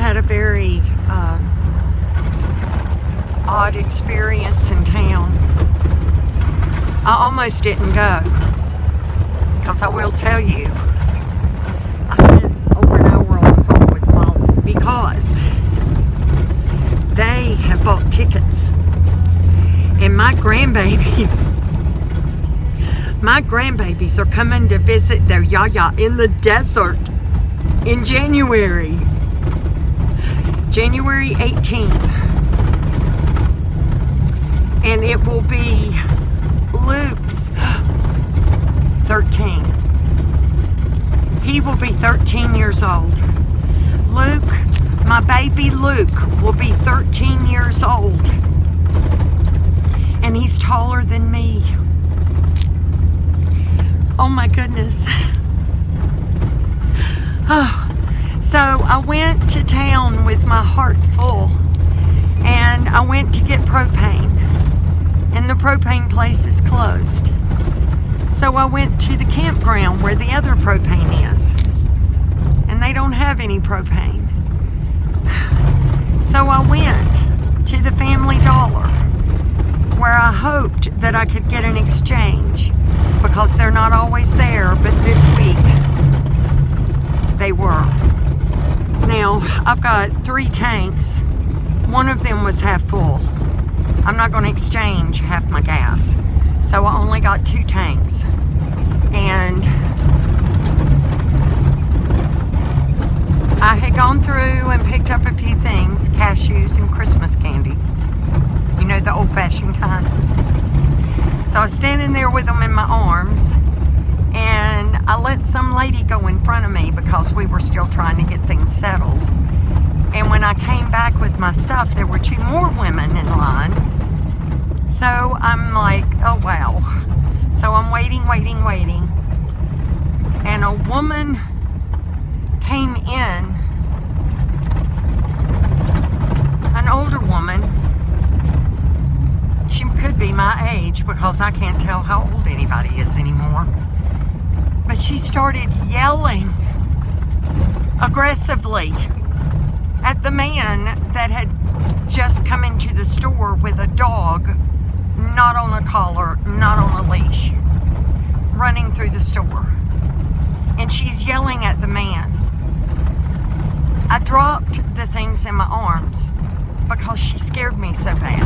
had a very odd experience in town. I almost didn't go, because I will tell you, I spent over an hour on the phone with Mom because they have bought tickets, and my grandbabies are coming to visit their yaya in the desert in January 18th, and it will be Luke's 13. He will be 13 years old. Luke, my baby Luke, will be 13 years old, and he's taller than me. Oh my goodness. Oh, so I went to town with my heart full, and I went to get propane, and the propane place is closed. So I went to the campground where the other propane is, and they don't have any propane. So I went to the Family Dollar, where I hoped that I could get an exchange, because they're not always there, but this week they were. Now, I've got 3 tanks. One of them was half full. I'm not going to exchange half my gas, so I only got 2 tanks. And I had gone through and picked up a few things, cashews and Christmas candy. You know, the old-fashioned kind. So I was standing there with them in my arms, and I let some lady go in front of me because we were still trying to get things settled. And when I came back with my stuff, there were 2 more women in line. So I'm like, oh wow. So I'm waiting. And a woman came in, an older woman. She could be my age, because I can't tell how old anybody is anymore. But she started yelling aggressively at the man that had just come into the store with a dog, not on a collar, not on a leash, running through the store. And she's yelling at the man. I dropped the things in my arms because she scared me so bad.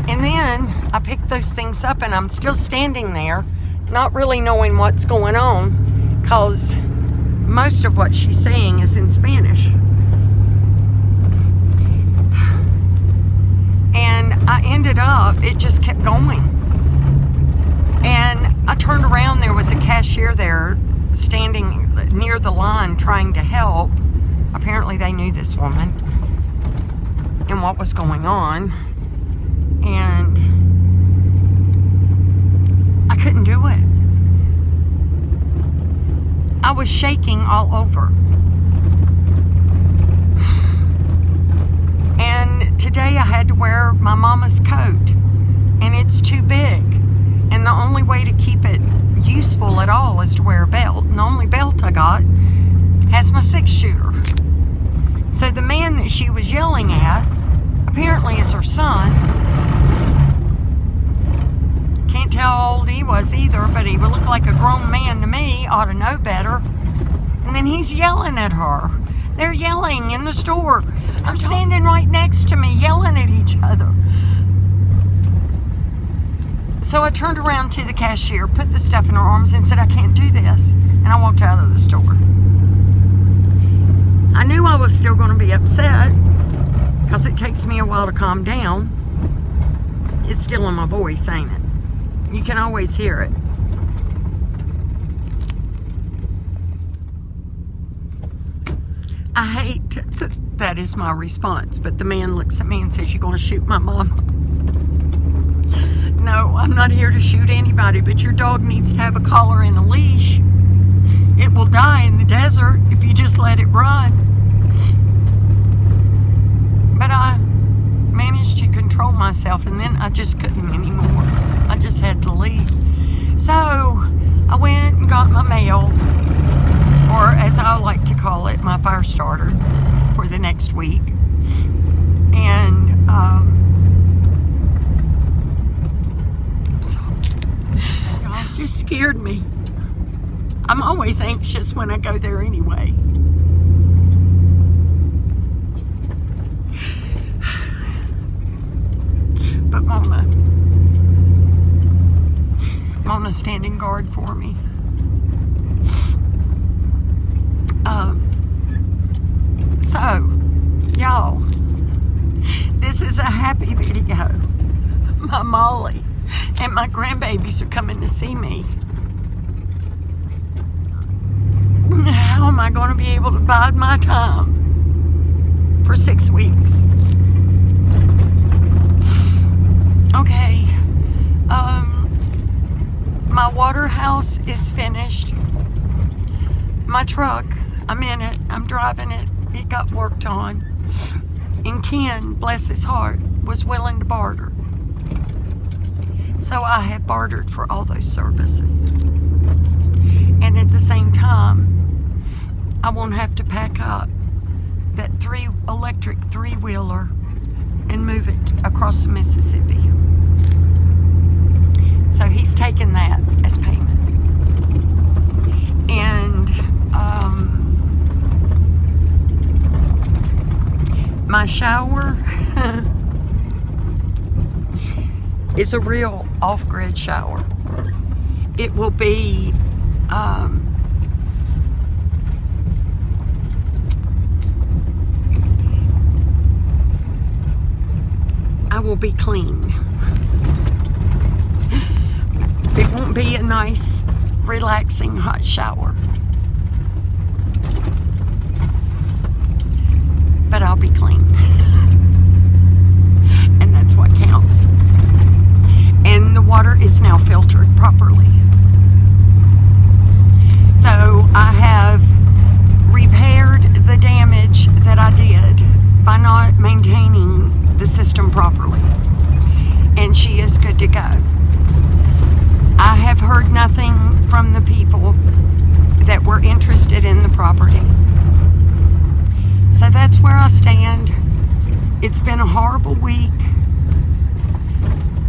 And then I picked those things up, and I'm still standing there, not really knowing what's going on, because most of what she's saying is in Spanish. And I ended up, it just kept going. And I turned around, there was a cashier there standing near the line trying to help. Apparently they knew this woman and what was going on. And I couldn't do it. I was shaking all over. And today I had to wear my mama's coat, and it's too big. And the only way to keep it useful at all is to wear a belt. And the only belt I got has my 6-shooter. So the man that she was yelling at apparently is her son. Can't tell how old he was either, but he would look like a grown man to me, ought to know better. And then he's yelling at her. They're yelling in the store. They're standing right next to me, yelling at each other. So I turned around to the cashier, put the stuff in her arms, and said, I can't do this. And I walked out of the store. I knew I was still going to be upset, because it takes me a while to calm down. It's still in my voice, ain't it? You can always hear it. I hate that is my response, but the man looks at me and says, "You're going to shoot my mama?" No, I'm not here to shoot anybody, but your dog needs to have a collar and a leash. It will die in the desert if you just let it run. But I managed to control myself, and then I just couldn't anymore. I just had to leave. So I went and got my mail, or as I like to call it, my fire starter for next week. And y'all, it just scared me. I'm always anxious when I go there anyway. But Mona standing guard for me. So, y'all, this is a happy video. My Molly and my grandbabies are coming to see me. How am I going to be able to bide my time for 6 weeks? Okay. My water house is finished. My truck, I'm in it. I'm driving it. It got worked on. And Ken, bless his heart, was willing to barter. So I have bartered for all those services. And at the same time, I won't have to pack up that electric three-wheeler and move it across the Mississippi. So he's taken that as payment. And my shower is a real off-grid shower. It will be I will be clean. It won't be a nice, relaxing hot shower. But I'll be clean. And that's what counts. And the water is now filtered properly. So I have repaired the damage that I did by not maintaining the system properly. And she is good to go. I have heard nothing from the people that were interested in the property. So that's where I stand. It's been a horrible week.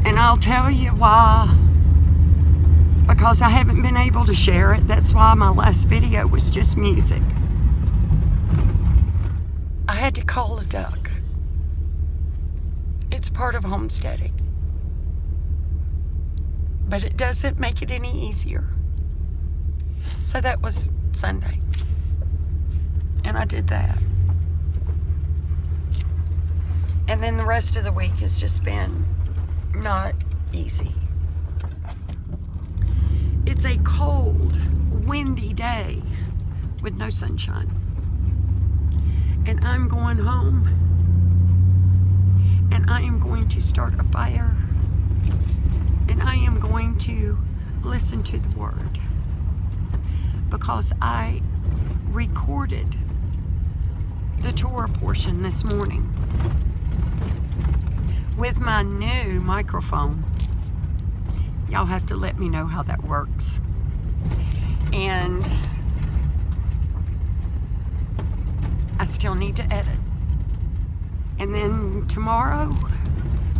And I'll tell you why. Because I haven't been able to share it. That's why my last video was just music. I had to call a duck. It's part of homesteading. But it doesn't make it any easier. So that was Sunday. And I did that. And then the rest of the week has just been not easy. It's a cold, windy day with no sunshine. And I'm going home. And I am going to start a fire. And I am going to listen to the word. Because I recorded the Torah portion this morning with my new microphone. Y'all have to let me know how that works. And I still need to edit. And then tomorrow,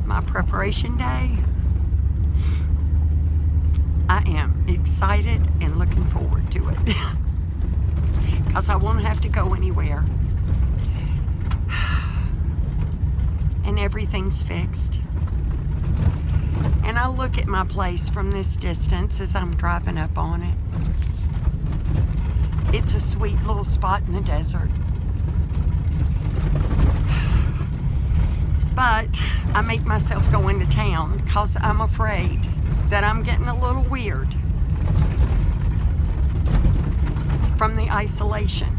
my preparation day. I am excited and looking forward to it. Because I won't have to go anywhere. And everything's fixed. And I look at my place from this distance as I'm driving up on it. It's a sweet little spot in the desert. But I make myself go into town because I'm afraid that I'm getting a little weird from the isolation.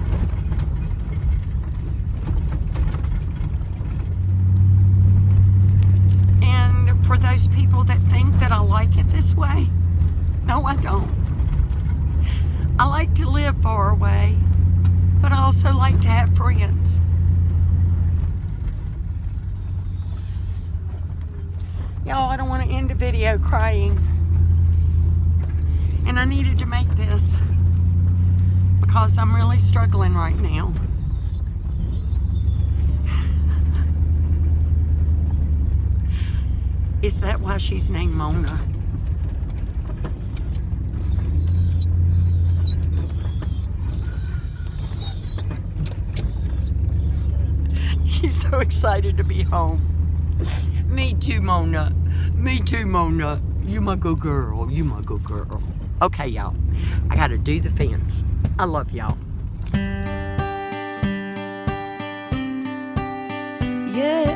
And for those people that think that I like it this way, no, I don't. I like to live far away, but I also like to have friends. Y'all, I don't want to end the video crying. And I needed to make this because I'm really struggling right now. Is that why she's named Mona? She's so excited to be home. Me too, Mona. Me too, Mona. You my good girl. You my good girl. Okay, y'all. I gotta do the fence. I love y'all. Yeah.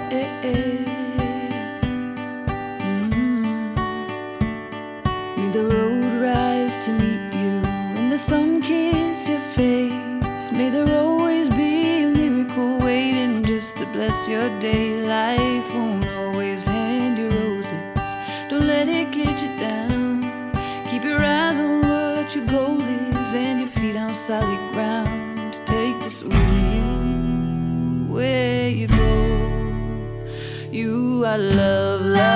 May the road rise to meet you and the sun kiss your face. May there always be a miracle waiting just to bless your day. Life won't always hand you roses. Don't let it get you down. Keep your eyes on what your goal is and your feet on solid ground. Take this with you where you go. You are love, love.